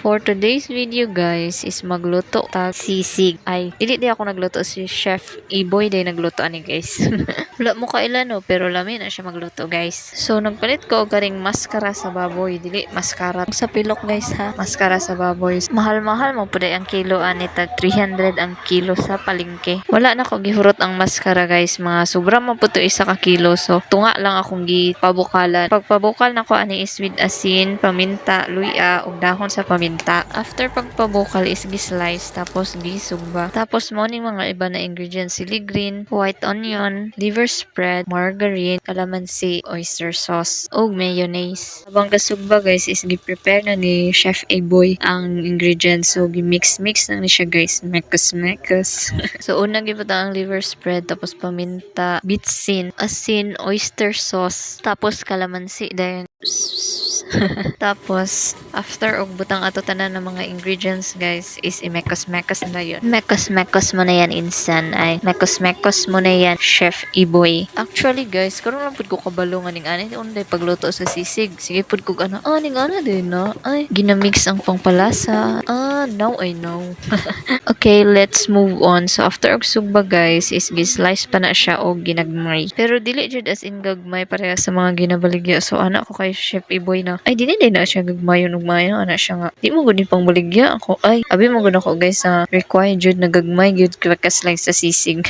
For today's video guys is magluto tag sisig. Ay, dili di ako nagluto, si Chef Iboy day nagluto ani guys. Wala mo kailan no, pero lami na siya magluto guys. So nagpalit ko og garing maskara sa baboy, dili maskara sa pilok guys ha. Maskara sa baboy. Mahal-mahal mo pud ang kilo ani tag 300 ang kilo sa palengke. Wala na ko gihurot ang maskara guys, mga sobra man pud to isa ka kilo. So tunga lang akong gipabukalan. Pagpabukal na ko ani is with asin, paminta, luya ug dahon sa paminta. After pagpabukal is gi-slice tapos gisugba. Tapos mo ning mga iba na ingredients, sili green, white onion, liver spread, margarine, calamansi, oyster sauce, ug mayonnaise. Habang kasugba guys is gi-prepare na ni Chef Aboy ang ingredients. So gi-mix-mix na ni siya guys. Mekos. So una gibuta ang liver spread, tapos paminta, bitsin, asin, oyster sauce, tapos calamansi dayon. Tapos after og butang ato tanan ng mga ingredients guys is imekos-mekos na yun. Mekos-mekos mo na yan insan ay. Mekos-mekos mo na yan Chef Iboy. Actually guys, karon lang pud ko kabalo nga ning ani unday pagluto sa sisig. Sige pud ko ano, ning ana din na. Ay, ginamix ang pangpalasa. Now I know. Okay, let's move on. So after og sugba guys is gi-slice pa na siya og ginagmay. Pero dili jud as in gagmay pareha sa mga ginabaligya. So ana ko kay Chef Iboy na ay dili na siya gagmayon ug mayo ana siya nga di mo gud ni pang baligya ako ay abi mo gud ako guys sa required jud na gagmay gyud kakas sa sisig.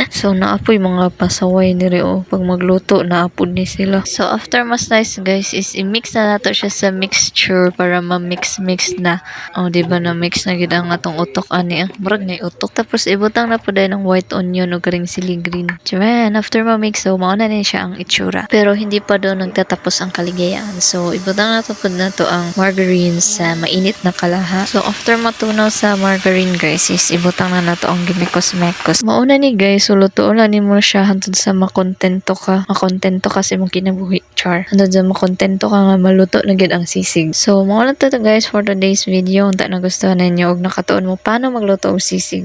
So naapoy mga pasaway ni o pag magluto naapod ni sila. So after ma-slice guys is i-mix na nato siya sa mixture para ma-mix na. Di ba na mix na gid ang atong utok ani murag na utok. Tapos ibutang na pud ng white onion ug karing sili green. Tiyan, after ma-mix so mao na ni siya ang itsura. Pero hindi pa do nagtatapos ang kaligayahan. So ibutang na to pud nato ang margarine sa mainit na kalaha. So after matunaw sa margarine guys is ibutang na nato ang gimekos-mekos. Mauna ni guys, lutuon na nimo siya hangtod sa makontento ka. Makontento kasi mong kinabuhi char. Hangtod sa makontento ka nga maluto na gid ang sisig. So mao lang to guys for today's video. Unta nagustuhan ninyo og nakatuon mo paano magluto og sisig.